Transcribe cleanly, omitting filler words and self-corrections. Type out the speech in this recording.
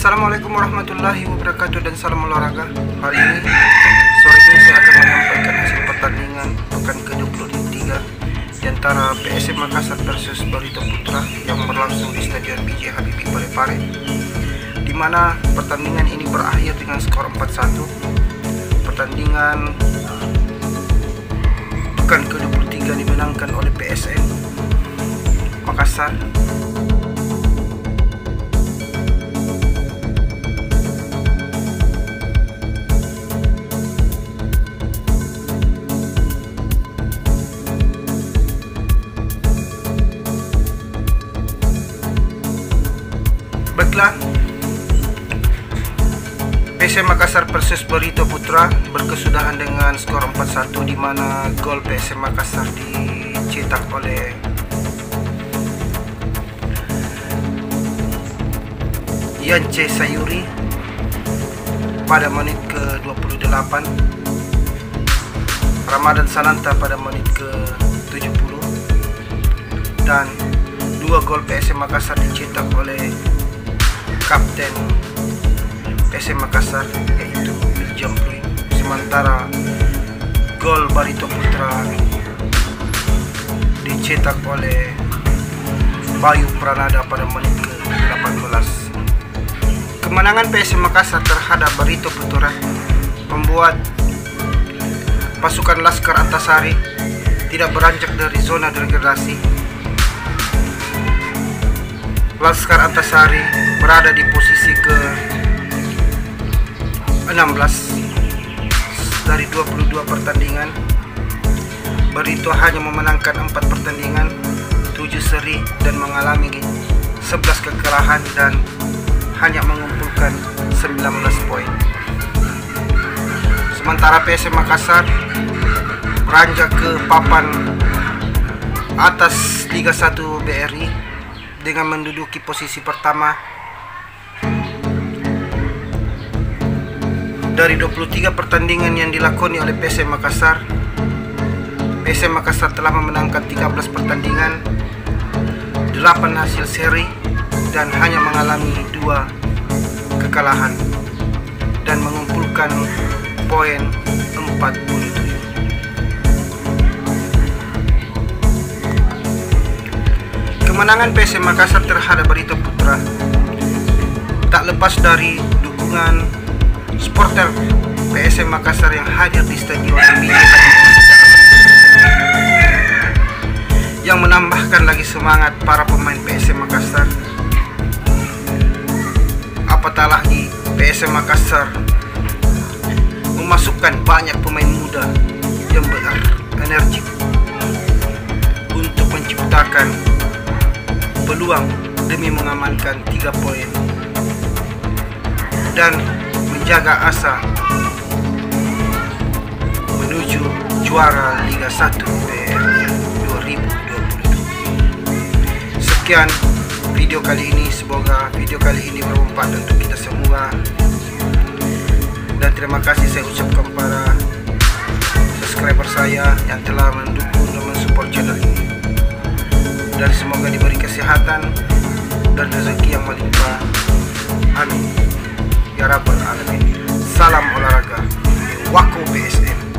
Assalamualaikum warahmatullahi wabarakatuh dan salam olahraga. Hari ini sore ini saya akan menyampaikan hasil pertandingan pekan ke-23 di antara PSM Makassar versus Barito Putra yang berlangsung di Stadion B.J. Habibie Parepare, di mana pertandingan ini berakhir dengan skor 4-1. Pertandingan pekan ke-23 dimenangkan oleh PSM Makassar. Baiklah, PSM Makassar versus Barito Putra berkesudahan dengan skor 4-1, di mana gol PSM Makassar dicetak oleh Yance Sayuri pada menit ke-28, Ramadan Sananta pada menit ke-70, dan dua gol PSM Makassar dicetak oleh kapten PSM Makassar, yaitu William Pluim. Sementara gol Barito Putra dicetak oleh Bayu Pranada pada menit ke-18. Kemenangan PSM Makassar terhadap Barito Putra membuat pasukan Laskar Antasari tidak beranjak dari zona degradasi. Laskar Antasari berada di posisi ke-16 dari 22 pertandingan. Barito hanya memenangkan 4 pertandingan, 7 seri, dan mengalami 11 kekalahan dan hanya mengumpulkan 19 poin. Sementara PSM Makassar beranjak ke papan atas Liga 1 BRI dengan menduduki posisi pertama. Dari 23 pertandingan yang dilakoni oleh PSM Makassar, PSM Makassar telah memenangkan 13 pertandingan, 8 hasil seri, dan hanya mengalami 2 kekalahan dan mengumpulkan poin 47. Kemenangan PSM Makassar terhadap Barito Putra tak lepas dari dukungan supporter PSM Makassar yang hadir di Stadion B.J. yang menambahkan lagi semangat para pemain PSM Makassar. Apatah lagi PSM Makassar memasukkan banyak pemain muda yang berenergi untuk menciptakan peluang demi mengamankan 3 poin dan menjaga asa menuju juara Liga 1 BRI 2022. Sekian video kali ini, semoga video kali ini bermanfaat untuk kita semua, dan terima kasih saya ucapkan para subscriber saya yang telah mendukung dan mensupport channel ini, dan semoga diberi kesehatan dan rezeki yang melimpah. Amin ya rabbal alamin. Salam olahraga, Wako PSM.